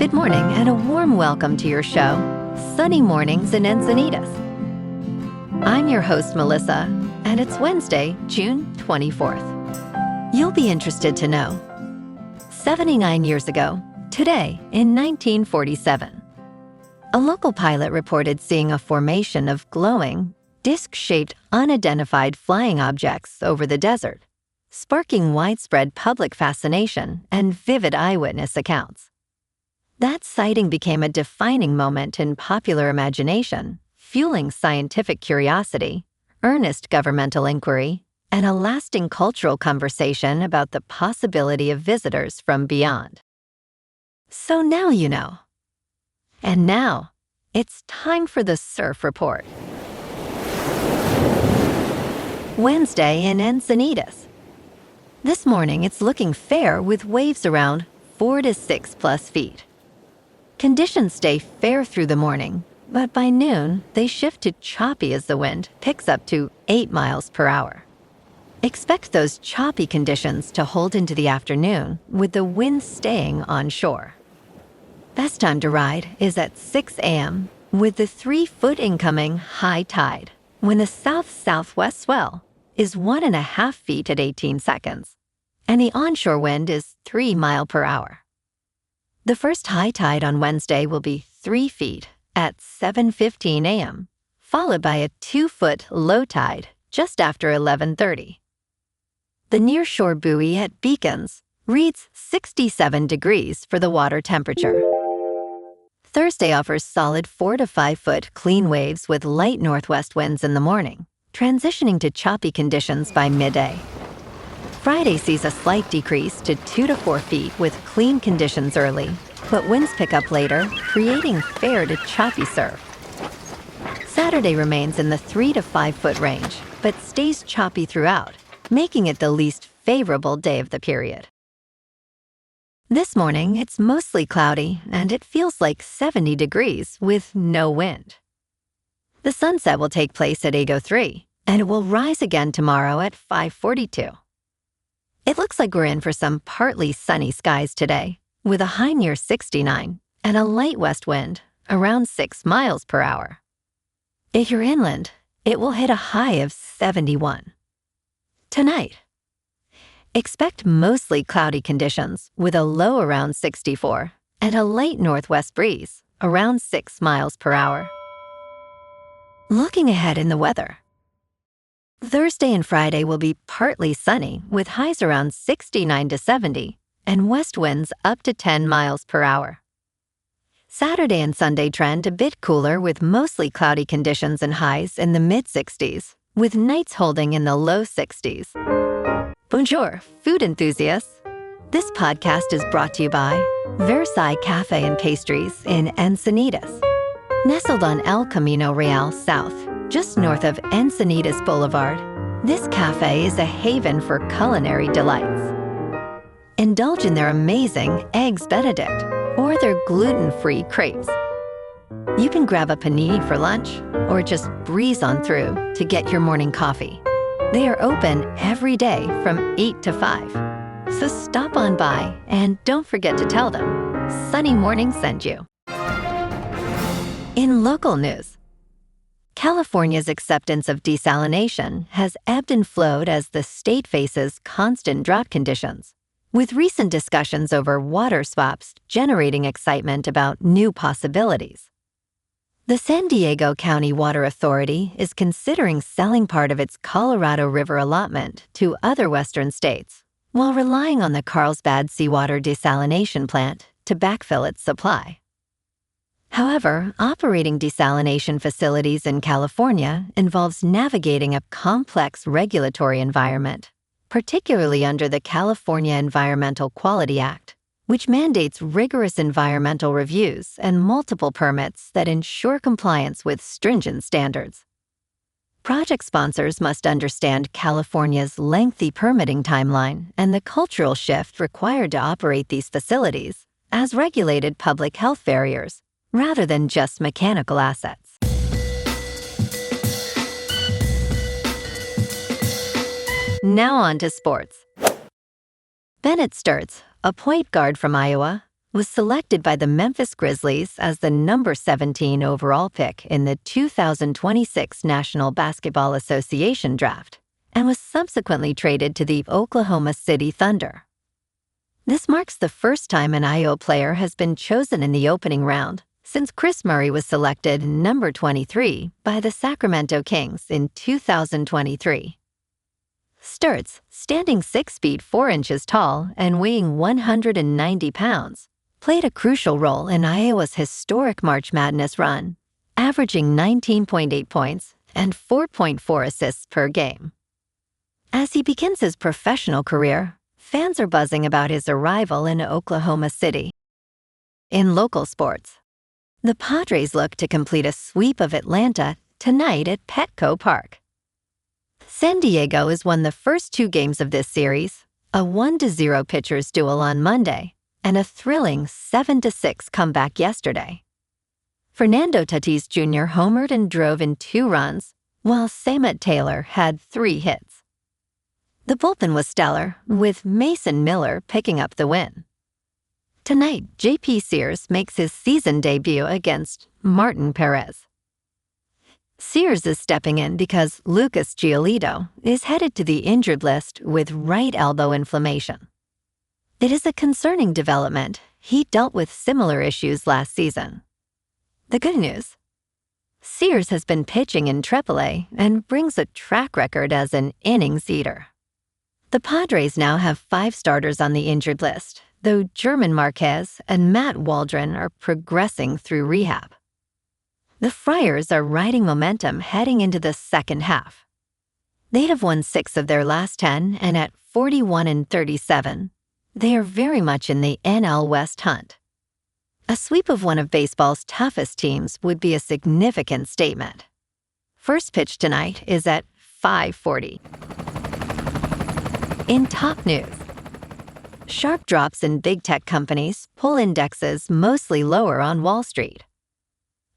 Good morning and a warm welcome to your show, Sunny Mornings in Encinitas. I'm your host, Melissa, and it's Wednesday, June 24th. You'll be interested to know, 79 years ago, today in 1947, a local pilot reported seeing a formation of glowing, disc-shaped, unidentified flying objects over the desert, sparking widespread public fascination and vivid eyewitness accounts. That sighting became a defining moment in popular imagination, fueling scientific curiosity, earnest governmental inquiry, and a lasting cultural conversation about the possibility of visitors from beyond. So now you know. And now, it's time for the Surf Report. Wednesday in Encinitas. This morning it's looking fair with waves around 4 to 6 plus feet. Conditions stay fair through the morning, but by noon, they shift to choppy as the wind picks up to 8 miles per hour. Expect those choppy conditions to hold into the afternoon, with the wind staying onshore. Best time to ride is at 6 a.m. with the 3-foot incoming high tide, when the south-southwest swell is 1.5 feet at 18 seconds, and the onshore wind is 3 miles per hour. The first high tide on Wednesday will be 3 feet at 7:15 a.m., followed by a 2-foot low tide just after 11:30. The nearshore buoy at Beacons reads 67 degrees for the water temperature. Thursday offers solid 4 to 5 foot clean waves with light northwest winds in the morning, transitioning to choppy conditions by midday. Friday sees a slight decrease to 2 to 4 feet with clean conditions early, but winds pick up later, creating fair to choppy surf. Saturday remains in the 3 to 5 foot range, but stays choppy throughout, making it the least favorable day of the period. This morning, it's mostly cloudy, and it feels like 70 degrees with no wind. The sunset will take place at 8:03, and it will rise again tomorrow at 5:42. It looks like we're in for some partly sunny skies today, with a high near 69 and a light west wind around 6 miles per hour. If you're inland, it will hit a high of 71. Tonight, expect mostly cloudy conditions with a low around 64 and a light northwest breeze around 6 miles per hour. Looking ahead in the weather, Thursday and Friday will be partly sunny with highs around 69 to 70 and west winds up to 10 miles per hour. Saturday and Sunday trend a bit cooler with mostly cloudy conditions and highs in the mid-60s, with nights holding in the low 60s. Bonjour, food enthusiasts. This podcast is brought to you by Versailles Cafe and Pastries in Encinitas. Nestled on El Camino Real South, just north of Encinitas Boulevard, this cafe is a haven for culinary delights. Indulge in their amazing Eggs Benedict or their gluten-free crepes. You can grab a panini for lunch or just breeze on through to get your morning coffee. They are open every day from 8 to 5. So stop on by and don't forget to tell them Sunny Morning sent you. In local news, California's acceptance of desalination has ebbed and flowed as the state faces constant drought conditions, with recent discussions over water swaps generating excitement about new possibilities. The San Diego County Water Authority is considering selling part of its Colorado River allotment to other western states, while relying on the Carlsbad seawater desalination plant to backfill its supply. However, operating desalination facilities in California involves navigating a complex regulatory environment, particularly under the California Environmental Quality Act, which mandates rigorous environmental reviews and multiple permits that ensure compliance with stringent standards. Project sponsors must understand California's lengthy permitting timeline and the cultural shift required to operate these facilities as regulated public health barriers, rather than just mechanical assets. Now on to sports. Bennett Sturtz, a point guard from Iowa, was selected by the Memphis Grizzlies as the number 17 overall pick in the 2026 National Basketball Association draft and was subsequently traded to the Oklahoma City Thunder. This marks the first time an IO player has been chosen in the opening round since Chris Murray was selected number 23 by the Sacramento Kings in 2023. Sturtz, standing 6 feet 4 inches tall and weighing 190 pounds, played a crucial role in Iowa's historic March Madness run, averaging 19.8 points and 4.4 assists per game. As he begins his professional career, fans are buzzing about his arrival in Oklahoma City. In local sports, the Padres look to complete a sweep of Atlanta tonight at Petco Park. San Diego has won the first 2 games of this series, a 1-0 pitchers duel on Monday, and a thrilling 7-6 comeback yesterday. Fernando Tatis Jr. homered and drove in 2 runs, while Samet Taylor had 3 hits. The bullpen was stellar, with Mason Miller picking up the win. Tonight, J.P. Sears makes his season debut against Martin Perez. Sears is stepping in because Lucas Giolito is headed to the injured list with right elbow inflammation. It is a concerning development. He dealt with similar issues last season. The good news? Sears has been pitching in AAA and brings a track record as an innings eater. The Padres now have 5 starters on the injured list, though German Marquez and Matt Waldron are progressing through rehab. The Friars are riding momentum heading into the second half. They'd have won 6 of their last 10, and at 41-37, they are very much in the NL West hunt. A sweep of one of baseball's toughest teams would be a significant statement. First pitch tonight is at 5:40. In top news, sharp drops in big tech companies pull indexes mostly lower on Wall Street.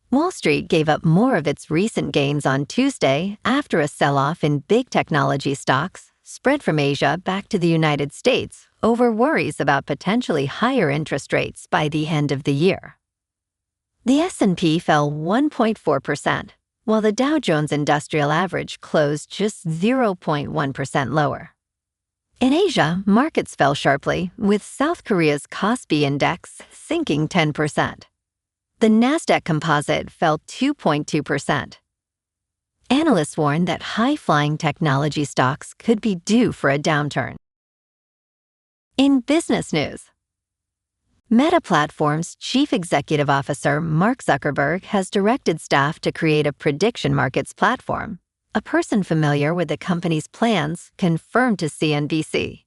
Wall Street gave up more of its recent gains on Tuesday after a sell-off in big technology stocks spread from Asia back to the United States over worries about potentially higher interest rates by the end of the year. The S&P fell 1.4%, while the Dow Jones Industrial Average closed just 0.1% lower. In Asia, markets fell sharply, with South Korea's Kospi index sinking 10%. The Nasdaq Composite fell 2.2%. Analysts warn that high-flying technology stocks could be due for a downturn. In business news, Meta Platforms' Chief Executive Officer Mark Zuckerberg has directed staff to create a prediction markets platform. A person familiar with the company's plans confirmed to CNBC.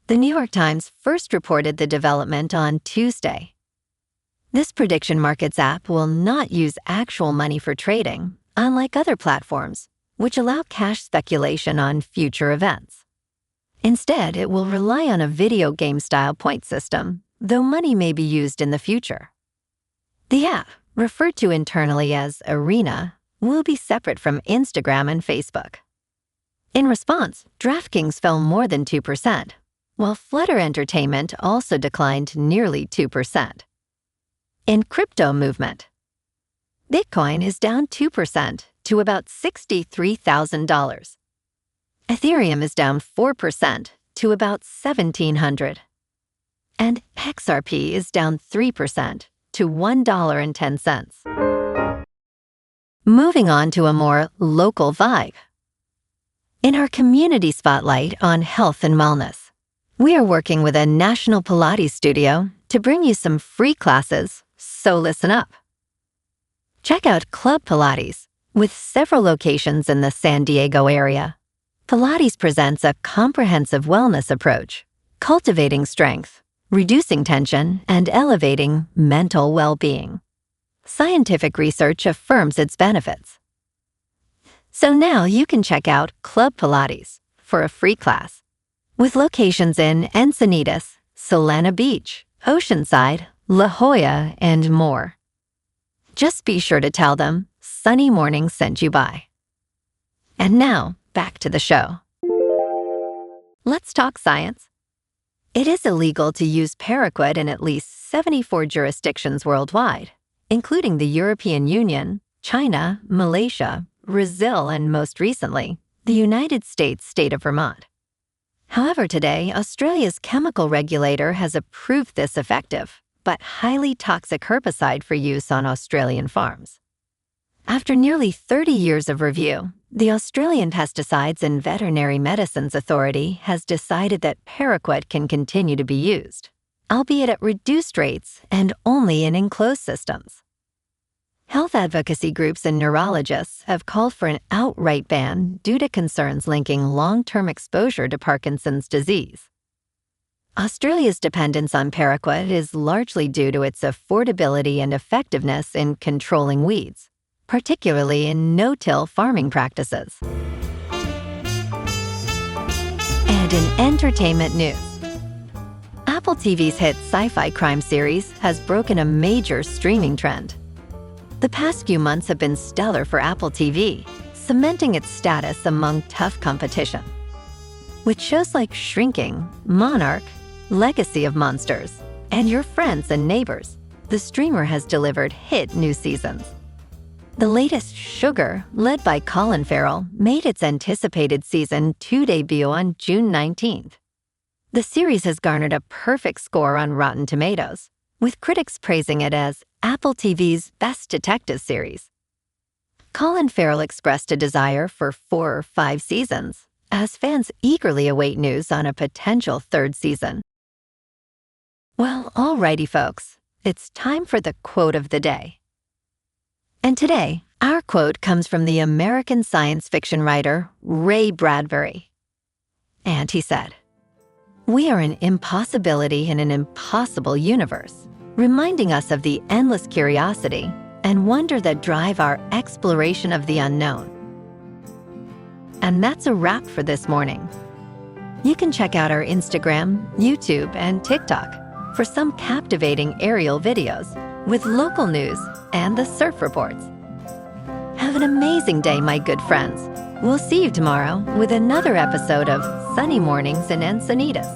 The New York Times first reported the development on Tuesday. This prediction markets app will not use actual money for trading, unlike other platforms, which allow cash speculation on future events. Instead, it will rely on a video game-style point system, though money may be used in the future. The app, referred to internally as Arena, will be separate from Instagram and Facebook. In response, DraftKings fell more than 2%, while Flutter Entertainment also declined nearly 2%. In crypto movement, Bitcoin is down 2% to about $63,000. Ethereum is down 4% to about $1,700. And XRP is down 3% to $1.10. Moving on to a more local vibe. In our community spotlight on health and wellness, we are working with a national Pilates studio to bring you some free classes, so listen up. Check out Club Pilates, with several locations in the San Diego area. Pilates presents a comprehensive wellness approach, cultivating strength, reducing tension, and elevating mental well-being. Scientific research affirms its benefits. So now you can check out Club Pilates for a free class, with locations in Encinitas, Solana Beach, Oceanside, La Jolla, and more. Just be sure to tell them Sunny Morning sent you by. And now, back to the show. Let's talk science. It is illegal to use paraquat in at least 74 jurisdictions worldwide, including the European Union, China, Malaysia, Brazil, and most recently, the United States state of Vermont. However, today, Australia's chemical regulator has approved this effective, but highly toxic herbicide for use on Australian farms. After nearly 30 years of review, the Australian Pesticides and Veterinary Medicines Authority has decided that paraquat can continue to be used, albeit at reduced rates and only in enclosed systems. Health advocacy groups and neurologists have called for an outright ban due to concerns linking long-term exposure to Parkinson's disease. Australia's dependence on paraquat is largely due to its affordability and effectiveness in controlling weeds, particularly in no-till farming practices. And in entertainment news, Apple TV's hit sci-fi crime series has broken a major streaming trend. The past few months have been stellar for Apple TV, cementing its status among tough competition. With shows like Shrinking, Monarch, Legacy of Monsters, and Your Friends and Neighbors, the streamer has delivered hit new seasons. The latest, Sugar, led by Colin Farrell, made its anticipated Season 2 debut on June 19th. The series has garnered a perfect score on Rotten Tomatoes, with critics praising it as Apple TV's best detective series. Colin Farrell expressed a desire for 4 or 5 seasons, as fans eagerly await news on a potential 3rd season. Well, alrighty folks, it's time for the quote of the day. And today, our quote comes from the American science fiction writer Ray Bradbury. And he said, "We are an impossibility in an impossible universe, reminding us of the endless curiosity and wonder that drive our exploration of the unknown." And that's a wrap for this morning. You can check out our Instagram, YouTube, and TikTok for some captivating aerial videos with local news and the surf reports. Have an amazing day, my good friends. We'll see you tomorrow with another episode of Sunny Mornings in Encinitas.